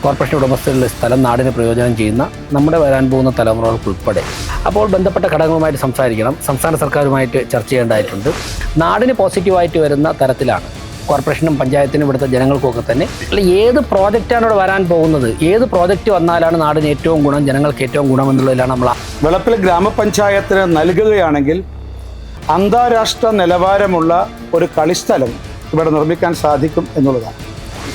Corporation ഉടമസ്ഥതയിലുള്ള സ്ഥലം നാടിന് പ്രയോജനം ചെയ്യുന്ന നമ്മുടെ വരാൻ പോകുന്ന തലമുറകൾക്കുൾപ്പെടെ. അപ്പോൾ ബന്ധപ്പെട്ട ഘടകങ്ങളുമായിട്ട് സംസാരിക്കണം, സംസ്ഥാന സർക്കാരുമായിട്ട് ചർച്ച ചെയ്യേണ്ടതായിട്ടുണ്ട്. നാടിന് പോസിറ്റീവായിട്ട് വരുന്ന തരത്തിലാണ് കോർപ്പറേഷനും പഞ്ചായത്തിനും ഇവിടുത്തെ ജനങ്ങൾക്കൊക്കെ തന്നെ ഏത് പ്രോജക്റ്റാണ് ഇവിടെ വരാൻ പോകുന്നത്, ഏത് പ്രോജക്റ്റ് വന്നാലാണ് നാടിന് ഏറ്റവും ഗുണം, ജനങ്ങൾക്ക് ഏറ്റവും ഗുണം എന്നുള്ളതിലാണ് നമ്മൾ. വെളപ്പിൽ ഗ്രാമപഞ്ചായത്തിന് നൽകുകയാണെങ്കിൽ അന്താരാഷ്ട്ര നിലവാരമുള്ള ഒരു കളിസ്ഥലം ഇവിടെ നിർമ്മിക്കാൻ സാധിക്കും എന്നുള്ളതാണ്.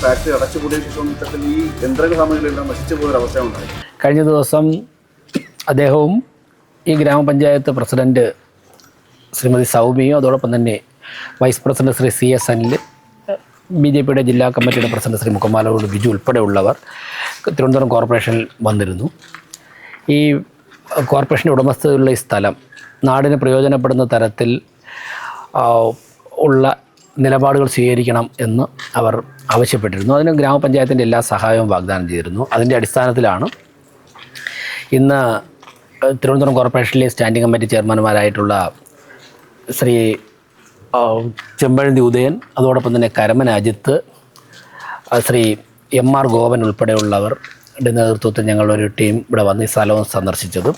ഫാക്ടറി അടച്ചുപൂടിയ ശേഷം ഈ യന്ത്രങ്ങൾ സാമഗ്രികളെല്ലാം നശിച്ചു പോയൊരവസ്ഥ ഉണ്ടായി. കഴിഞ്ഞ ദിവസം അദ്ദേഹവും ഈ ഗ്രാമപഞ്ചായത്ത് പ്രസിഡന്റ് ശ്രീമതി സൗമ്യയും അതോടൊപ്പം തന്നെ vice president Shri CS Anil, BJPയുടെ ജില്ലാ കമ്മിറ്റിയുടെ പ്രസിഡന്റ് ശ്രീ മുഖമാലോട് ബിജു ഉൾപ്പെടെയുള്ളവർ തിരുവനന്തപുരം കോർപ്പറേഷനിൽ വന്നിരുന്നു. ഈ കോർപ്പറേഷൻ്റെ ഉടമസ്ഥതയിലുള്ള ഈ സ്ഥലം നാടിന് പ്രയോജനപ്പെടുന്ന തരത്തിൽ ഉള്ള നിലപാടുകൾ സ്വീകരിക്കണം എന്ന് അവർ ആവശ്യപ്പെട്ടിരുന്നു. അതിന് ഗ്രാമപഞ്ചായത്തിൻ്റെ എല്ലാ സഹായവും വാഗ്ദാനം ചെയ്തിരുന്നു. അതിൻ്റെ അടിസ്ഥാനത്തിലാണ് ഇന്ന് തിരുവനന്തപുരം കോർപ്പറേഷനിലെ സ്റ്റാൻഡിംഗ് കമ്മിറ്റി ചെയർമാൻമാരായിട്ടുള്ള ശ്രീ ചെമ്പഴന്തി ഉദയൻ, അതോടൊപ്പം തന്നെ കരമന അജിത്ത്, ശ്രീ MR ഗോപൻ ഉൾപ്പെടെയുള്ളവരുടെ നേതൃത്വത്തിൽ ഞങ്ങളൊരു ടീം ഇവിടെ വന്ന് ഈ സ്ഥലവും സന്ദർശിച്ചത്.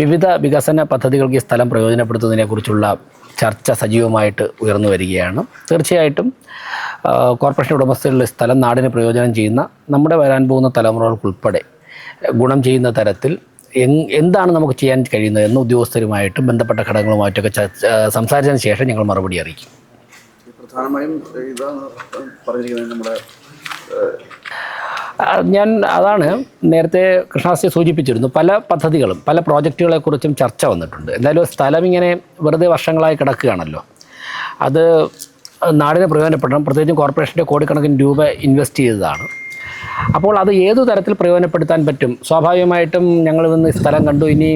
വിവിധ വികസന പദ്ധതികൾക്ക് ഈ സ്ഥലം പ്രയോജനപ്പെടുത്തുന്നതിനെക്കുറിച്ചുള്ള ചർച്ച സജീവമായിട്ട് ഉയർന്നു വരികയാണ്. തീർച്ചയായിട്ടും കോർപ്പറേഷൻ ഉടമസ്ഥതയിലുള്ള സ്ഥലം നാടിന് പ്രയോജനം ചെയ്യുന്ന നമ്മുടെ വരാൻ പോകുന്ന തലമുറകൾക്കുൾപ്പെടെ ഗുണം ചെയ്യുന്ന തരത്തിൽ എന്താണ് നമുക്ക് ചെയ്യാൻ കഴിയുന്നത് എന്ന് ഉദ്യോഗസ്ഥരുമായിട്ടും ബന്ധപ്പെട്ട ഘടകങ്ങളുമായിട്ടൊക്കെ സംസാരിച്ചതിന് ശേഷം ഞങ്ങൾ മറുപടി അറിയിക്കും. പ്രധാനമായും ഇതാണ് പറഞ്ഞിരിക്കുന്നത്. നമ്മുടെ ഞാൻ അതാണ് നേരത്തെ കൃഷ്ണദാസ് സൂചിപ്പിച്ചിരുന്നു. പല പദ്ധതികളും പല പ്രോജക്റ്റുകളെക്കുറിച്ചും ചർച്ച വന്നിട്ടുണ്ട്. എന്തായാലും സ്ഥലം ഇങ്ങനെ വെറുതെ വർഷങ്ങളായി കിടക്കുകയാണല്ലോ, അത് നാടിന് പ്രയോജനപ്പെടണം. പ്രത്യേകിച്ചും കോർപ്പറേഷൻ്റെ കോടിക്കണക്കിന് രൂപ ഇൻവെസ്റ്റ് ചെയ്തതാണ്. അപ്പോൾ അത് ഏതു തരത്തിൽ പ്രയോജനപ്പെടുത്താൻ പറ്റും? സ്വാഭാവികമായിട്ടും ഞങ്ങൾ ഇന്ന് സ്ഥലം കണ്ടു, ഇനി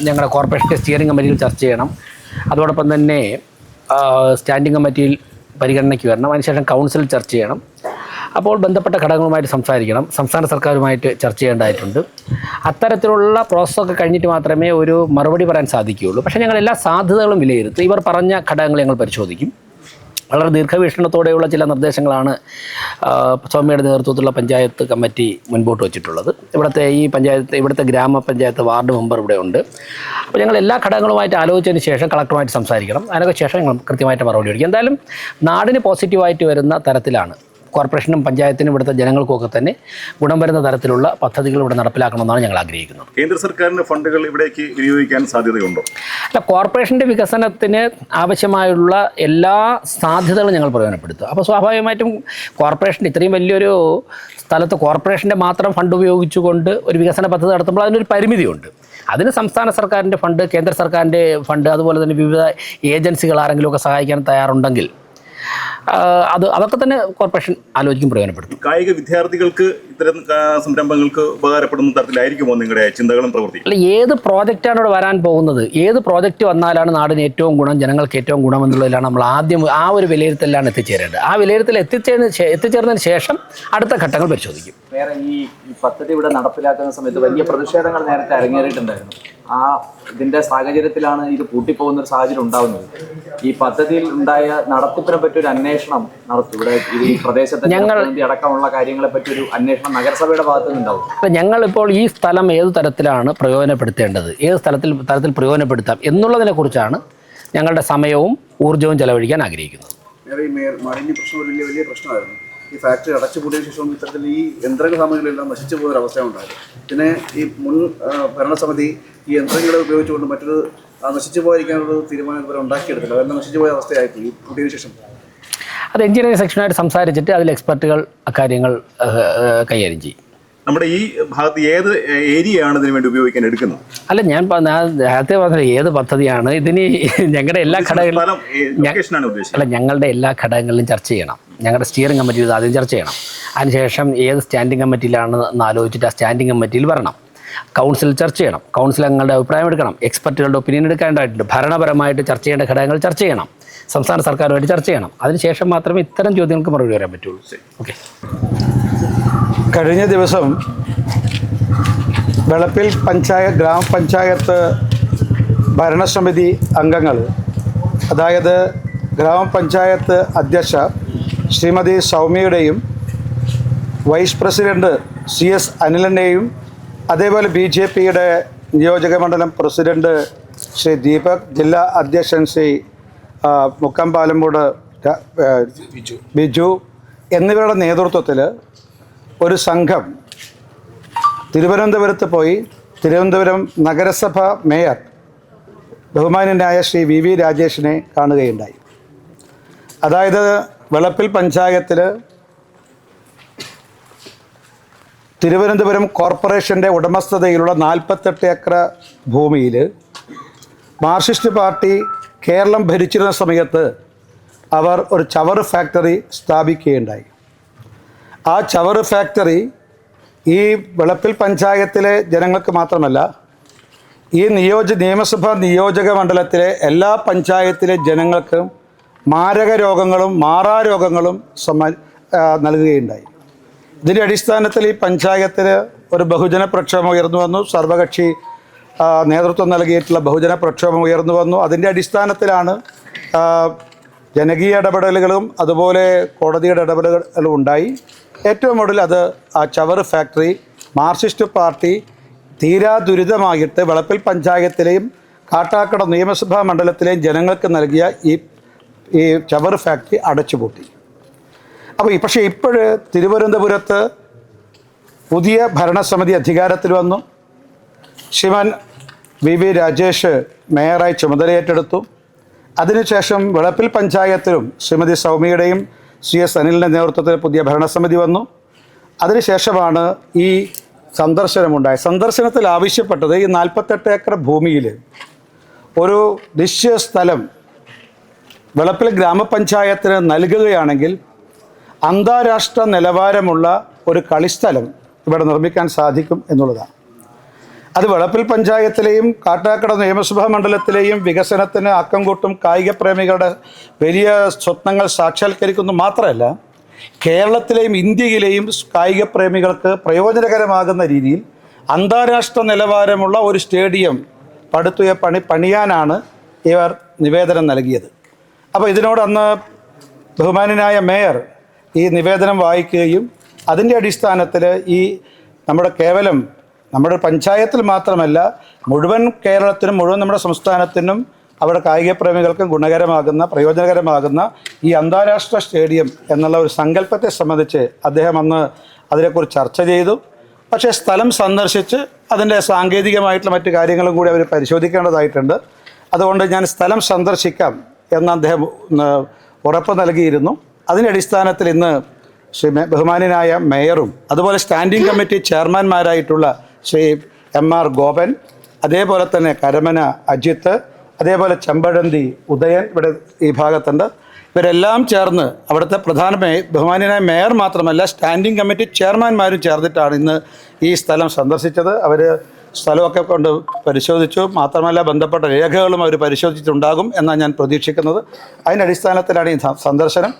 ഞങ്ങളുടെ കോർപ്പറേഷൻ്റെ സ്റ്റിയറിംഗ് കമ്മിറ്റിയിൽ ചർച്ച ചെയ്യണം. അതോടൊപ്പം തന്നെ സ്റ്റാൻഡിംഗ് കമ്മിറ്റിയിൽ പരിഗണനയ്ക്ക് വരണം. അതിനുശേഷം കൗൺസിൽ ചർച്ച ചെയ്യണം. അപ്പോൾ ബന്ധപ്പെട്ട ഘടകങ്ങളുമായിട്ട് സംസാരിക്കണം, സംസ്ഥാന സർക്കാരുമായിട്ട് ചർച്ച ചെയ്യേണ്ടതായിട്ടുണ്ട്. അത്തരത്തിലുള്ള പ്രോസസ്സൊക്കെ കഴിഞ്ഞിട്ട് മാത്രമേ ഒരു മറുപടി പറയാൻ സാധിക്കുകയുള്ളൂ. പക്ഷേ ഞങ്ങൾ എല്ലാ സാധ്യതകളും വിലയിരുത്തും. ഇവർ പറഞ്ഞ ഘടകങ്ങൾ ഞങ്ങൾ പരിശോധിക്കും. വളരെ ദീർഘവീക്ഷണത്തോടെയുള്ള ചില നിർദ്ദേശങ്ങളാണ് സൗമ്യയുടെ നേതൃത്വത്തിലുള്ള പഞ്ചായത്ത് കമ്മിറ്റി മുൻപോട്ട് വച്ചിട്ടുള്ളത്. ഇവിടുത്തെ ഗ്രാമപഞ്ചായത്ത് വാർഡ് മെമ്പർ ഇവിടെ ഉണ്ട്. അപ്പോൾ ഞങ്ങൾ എല്ലാ ഘടകങ്ങളുമായിട്ട് ആലോചിച്ചതിന് ശേഷം കളക്ടറുമായിട്ട് സംസാരിക്കണം. അതിനൊക്കെ ശേഷം ഞങ്ങൾ കൃത്യമായിട്ട് മറുപടി കൊടുക്കും. എന്തായാലും നാടിന് പോസിറ്റീവായിട്ട് വരുന്ന തരത്തിലാണ് കോർപ്പറേഷനും പഞ്ചായത്തിനും ഇവിടുത്തെ ജനങ്ങൾക്കൊക്കെ തന്നെ ഗുണം വരുന്ന തരത്തിലുള്ള പദ്ധതികൾ ഇവിടെ നടപ്പിലാക്കണമെന്നാണ് ഞങ്ങൾ ആഗ്രഹിക്കുന്നത്. കേന്ദ്ര സർക്കാരിൻ്റെ ഫണ്ടുകൾ ഇവിടേക്ക് വിനിയോഗിക്കാൻ സാധ്യതയുണ്ടോ? അല്ല, കോർപ്പറേഷൻ്റെ വികസനത്തിന് ആവശ്യമായുള്ള എല്ലാ സാധ്യതകളും ഞങ്ങൾ പ്രയോജനപ്പെടുത്തുക. അപ്പോൾ സ്വാഭാവികമായിട്ടും കോർപ്പറേഷൻ ഇത്രയും വലിയൊരു സ്ഥലത്ത് കോർപ്പറേഷൻ്റെ മാത്രം ഫണ്ട് ഉപയോഗിച്ചുകൊണ്ട് ഒരു വികസന പദ്ധതി നടത്തുമ്പോൾ അതിനൊരു പരിമിതിയുണ്ട്. അതിന് സംസ്ഥാന സർക്കാരിൻ്റെ ഫണ്ട്, കേന്ദ്ര സർക്കാരിൻ്റെ ഫണ്ട്, അതുപോലെ തന്നെ വിവിധ ഏജൻസികൾ ആരെങ്കിലുമൊക്കെ സഹായിക്കാൻ തയ്യാറുണ്ടെങ്കിൽ അതൊക്കെ തന്നെ കോർപ്പറേഷൻ ആലോചിക്കും, പ്രയോജനപ്പെടുത്തും. കായിക വിദ്യാർത്ഥികൾക്ക് ഇത്തരം സംരംഭങ്ങൾക്ക് ഉപകാരപ്പെടുന്ന തരത്തിലായിരിക്കുമോ നിങ്ങളുടെ ചിന്തകളും പ്രവൃത്തിയും? അല്ല, ഏത് പ്രോജക്റ്റാണ് ഇവിടെ വരാൻ പോകുന്നത്, ഏത് പ്രോജക്റ്റ് വന്നാലാണ് നാടിന് ഏറ്റവും ഗുണം, ജനങ്ങൾക്ക് ഏറ്റവും ഗുണം എന്നുള്ളതിലാണ് നമ്മൾ ആദ്യം ആ ഒരു വിലയിരുത്തലിലാണ് എത്തിച്ചേരേണ്ടത്. ആ വിലയിരുത്തൽ എത്തിച്ചേർന്നതിന് ശേഷം അടുത്ത ഘട്ടങ്ങൾ പരിശോധിക്കും. വേറെ ഈ പദ്ധതി ഇവിടെ നടപ്പിലാക്കുന്ന സമയത്ത് വലിയ പ്രതിഷേധങ്ങൾ നേരത്തെ അരങ്ങേറിയിട്ടുണ്ടായിരുന്നു. ഇതിന്റെ സാഹചര്യത്തിലാണ് ഇത് പൂട്ടിപ്പോകുന്ന ഒരു സാഹചര്യം ഉണ്ടാകുന്നത്. ഈ പദ്ധതിയിൽ ഉണ്ടായ നടത്തിപ്പിനെ പറ്റി ഒരു അന്വേഷണം നടത്തും. ഇവിടെ ഈ പ്രദേശത്തെ അടക്കമുള്ള കാര്യങ്ങളെ പറ്റി ഒരു അന്വേഷണം നഗരസഭയുടെ ഭാഗത്തു നിന്നുണ്ടാവും. ഞങ്ങളിപ്പോൾ ഈ സ്ഥലം ഏത് തരത്തിലാണ് പ്രയോജനപ്പെടുത്തേണ്ടത്, ഏത് തരത്തിൽ പ്രയോജനപ്പെടുത്താം എന്നുള്ളതിനെ കുറിച്ചാണ് ഞങ്ങളുടെ സമയവും ഊർജ്ജവും ചെലവഴിക്കാൻ ആഗ്രഹിക്കുന്നത്. മാലിന്യ പ്രശ്നം വലിയ പ്രശ്നമായിരുന്നു. ഈ ഫാക്ടറി അടച്ചുപൂടിയ ശേഷം ഇത്തരത്തിൽ ഈ യന്ത്രങ്ങൾ സാമഗ്രികളെല്ലാം നശിച്ചു പോയൊരവസ്ഥ ഉണ്ടായത്. പിന്നെ ഈ മുൻ ഭരണസമിതി ഈ യന്ത്രങ്ങളെ ഉപയോഗിച്ചുകൊണ്ട് മറ്റൊരു നശിച്ചു പോയിരിക്കാനുള്ള തീരുമാനം ഇവരെ ഉണ്ടാക്കിയെടുത്തില്ല. അതെല്ലാം നശിച്ചു പോയ അവസ്ഥയായിപ്പോയി ഈ പൂട്ടിയതിനു ശേഷം. അത് എഞ്ചിനീയറിംഗ് സെക്ഷനായിട്ട് സംസാരിച്ചിട്ട് അതിൽ എക്സ്പെർട്ടുകൾ അക്കാര്യങ്ങൾ കൈകാര്യം ചെയ്യും. നമ്മുടെ ഈ ഭാഗത്ത് ഏത് ഏരിയയാണ് ഇതിനു വേണ്ടി ഉപയോഗിക്കാൻ എടുക്കുന്നത്? അല്ല, ഞാൻ നേരത്തെ പറഞ്ഞ ഏത് പദ്ധതിയാണ് ഇതിന് ഞങ്ങളുടെ എല്ലാ ഘടകങ്ങളും ഞങ്ങളുടെ എല്ലാ ഘടകങ്ങളിലും ചർച്ച ചെയ്യണം. ഞങ്ങളുടെ സ്റ്റിയറിംഗ് കമ്മിറ്റിയിൽ ആദ്യം ചർച്ച ചെയ്യണം. അതിനുശേഷം ഏത് സ്റ്റാൻഡിംഗ് കമ്മിറ്റിയിലാണെന്ന് ആലോചിച്ചിട്ട് ആ സ്റ്റാൻഡിംഗ് കമ്മിറ്റിയിൽ വരണം. കൗൺസിൽ ചർച്ച ചെയ്യണം. കൗൺസിൽ അംഗങ്ങളുടെ അഭിപ്രായം എടുക്കണം. എക്സ്പെർട്ടുകളുടെ ഒപ്പീനിയൻ എടുക്കേണ്ടതായിട്ടുണ്ട്. ഭരണപരമായിട്ട് ചർച്ച ചെയ്യേണ്ട ഘടകങ്ങൾ ചർച്ച ചെയ്യണം. സംസ്ഥാന സർക്കാരുമായിട്ട് ചർച്ച ചെയ്യണം. അതിനുശേഷം മാത്രമേ ഇത്തരം ചോദ്യങ്ങൾക്ക് മറുപടി പറയാൻ പറ്റുള്ളൂ. ഓക്കെ. കഴിഞ്ഞ ദിവസം വെളപ്പിൽ ഗ്രാമപഞ്ചായത്ത് ഭരണസമിതി അംഗങ്ങൾ, അതായത് ഗ്രാമപഞ്ചായത്ത് അധ്യക്ഷ ശ്രീമതി സൗമ്യയുടെയും വൈസ് പ്രസിഡന്റ് CS അനിലിനെയും അതേപോലെ BJPയുടെ നിയോജക മണ്ഡലം പ്രസിഡന്റ് ശ്രീ ദീപക്, ജില്ലാ അധ്യക്ഷൻ ശ്രീ മുക്കമ്പാലമൂട് ബിജു എന്നിവരുടെ നേതൃത്വത്തിൽ ഒരു സംഘം തിരുവനന്തപുരത്ത് പോയി തിരുവനന്തപുരം നഗരസഭ മേയർ ബഹുമാന്യനായ ശ്രീ VV രാജേഷിനെ കാണുകയുണ്ടായി. അതായത് വളപ്പിൽ പഞ്ചായത്തിൽ തിരുവനന്തപുരം കോർപ്പറേഷൻ്റെ ഉടമസ്ഥതയിലുള്ള 48 ഏക്കർ ഭൂമിയിൽ മാർക്സിസ്റ്റ് പാർട്ടി കേരളം ഭരിച്ചിരുന്ന സമയത്ത് അവർ ഒരു ചവറ് ഫാക്ടറി സ്ഥാപിക്കുകയുണ്ടായി. ആ ചവറ് ഫാക്ടറി ഈ വളപ്പിൽ പഞ്ചായത്തിലെ ജനങ്ങൾക്ക് മാത്രമല്ല, ഈ നിയമസഭാ നിയോജക മണ്ഡലത്തിലെ എല്ലാ പഞ്ചായത്തിലെ ജനങ്ങൾക്കും മാരക രോഗങ്ങളും മാറാരോഗങ്ങളും നൽകുകയുണ്ടായി. ഇതിൻ്റെ അടിസ്ഥാനത്തിൽ ഈ പഞ്ചായത്തിൽ ഒരു ബഹുജന പ്രക്ഷോഭം ഉയർന്നു വന്നു. സർവകക്ഷി നേതൃത്വം നൽകിയിട്ടുള്ള ബഹുജന പ്രക്ഷോഭം ഉയർന്നു വന്നു. അതിൻ്റെ അടിസ്ഥാനത്തിലാണ് ജനകീയ ഇടപെടലുകളും അതുപോലെ കോടതിയുടെ ഇടപെടലുകളും ഉണ്ടായി. ഏറ്റവും ഒടുവിൽ അത് ആ ചവറ് ഫാക്ടറി മാർക്സിസ്റ്റ് പാർട്ടി തീരാ ദുരിതമായിട്ട് വളപ്പിൽ പഞ്ചായത്തിലെയും കാട്ടാക്കട നിയമസഭാ മണ്ഡലത്തിലെയും ജനങ്ങൾക്ക് നൽകിയ ഈ ചവറ് ഫാക്ടറി അടച്ചുപൂട്ടി. അപ്പോൾ പക്ഷേ തിരുവനന്തപുരത്ത് പുതിയ ഭരണസമിതി അധികാരത്തിൽ വന്നു. ശ്രീമാൻ VV രാജേഷ് മേയറായി ചുമതലയേറ്റെടുത്തു. അതിനുശേഷം വളപ്പിൽ പഞ്ചായത്തിലും ശ്രീമതി സൗമ്യയുടെയും CS അനിലിൻ്റെ നേതൃത്വത്തിൽ പുതിയ ഭരണസമിതി വന്നു. അതിനുശേഷമാണ് ഈ സന്ദർശനമുണ്ടായത്. സന്ദർശനത്തിൽ ആവശ്യപ്പെട്ടത് ഈ 48 ഏക്കർ ഭൂമിയിൽ ഒരു നിശ്ചയ സ്ഥലം വളപ്പിൽ ഗ്രാമപഞ്ചായത്തിന് നൽകുകയാണെങ്കിൽ അന്താരാഷ്ട്ര നിലവാരമുള്ള ഒരു കളിസ്ഥലം ഇവിടെ നിർമ്മിക്കാൻ സാധിക്കും എന്നുള്ളതാണ്. അത് വളപ്പിൽ പഞ്ചായത്തിലെയും കാട്ടാക്കട നിയമസഭാ മണ്ഡലത്തിലെയും വികസനത്തിന് ആക്കം കൂട്ടും കായിക പ്രേമികളുടെ വലിയ സ്വപ്നങ്ങൾ സാക്ഷാത്കരിക്കുന്നു മാത്രമല്ല, കേരളത്തിലെയും ഇന്ത്യയിലെയും കായിക പ്രേമികൾക്ക് പ്രയോജനകരമാകുന്ന രീതിയിൽ അന്താരാഷ്ട്ര നിലവാരമുള്ള ഒരു സ്റ്റേഡിയം പണിയാനാണ് ഇവർ നിവേദനം നൽകിയത്. അപ്പോൾ ഇതിനോട് അന്ന് ബഹുമാന്യനായ മേയർ ഈ നിവേദനം വായിക്കുകയും അതിൻ്റെ അടിസ്ഥാനത്തിൽ നമ്മുടെ പഞ്ചായത്തിൽ മാത്രമല്ല മുഴുവൻ കേരളത്തിനും മുഴുവൻ നമ്മുടെ സംസ്ഥാനത്തിനും അവിടെ കായിക പ്രേമികൾക്കും ഗുണകരമാകുന്ന പ്രയോജനകരമാകുന്ന ഈ അന്താരാഷ്ട്ര സ്റ്റേഡിയം എന്നുള്ള ഒരു സങ്കല്പത്തെ സംബന്ധിച്ച് അദ്ദേഹം അന്ന് അതിനെക്കുറിച്ച് ചർച്ച ചെയ്തു. പക്ഷേ സ്ഥലം സന്ദർശിച്ച് അതിൻ്റെ സാങ്കേതികമായിട്ടുള്ള മറ്റു കാര്യങ്ങളും കൂടി അവർ പരിശോധിക്കേണ്ടതായിട്ടുണ്ട്. അതുകൊണ്ട് ഞാൻ സ്ഥലം സന്ദർശിക്കാം എന്ന് അദ്ദേഹം ഉറപ്പ് നൽകിയിരുന്നു. അതിൻ്റെ അടിസ്ഥാനത്തിൽ ഇന്ന് ബഹുമാന്യനായ മേയറും അതുപോലെ സ്റ്റാൻഡിംഗ് കമ്മിറ്റി ചെയർമാൻമാരായിട്ടുള്ള ശ്രീ MR ഗോപൻ, അതേപോലെ തന്നെ കരമന അജിത്ത്, അതേപോലെ ചെമ്പഴന്തി ഉദയൻ ഇവിടെ ഈ ഭാഗത്തുണ്ട്. ഇവരെല്ലാം ചേർന്ന് അവിടുത്തെ ബഹുമാന്യനായ മേയർ മാത്രമല്ല സ്റ്റാൻഡിംഗ് കമ്മിറ്റി ചെയർമാൻമാരും ചേർന്നിട്ടാണ് ഇന്ന് ഈ സ്ഥലം സന്ദർശിച്ചത്. അവർ സ്ഥലമൊക്കെ കൊണ്ട് പരിശോധിച്ചു. മാത്രമല്ല ബന്ധപ്പെട്ട രേഖകളും അവർ പരിശോധിച്ചിട്ടുണ്ടാകും എന്നാണ് ഞാൻ പ്രതീക്ഷിക്കുന്നത്. അതിൻ്റെ അടിസ്ഥാനത്തിലാണ് ഈ സന്ദർശനം.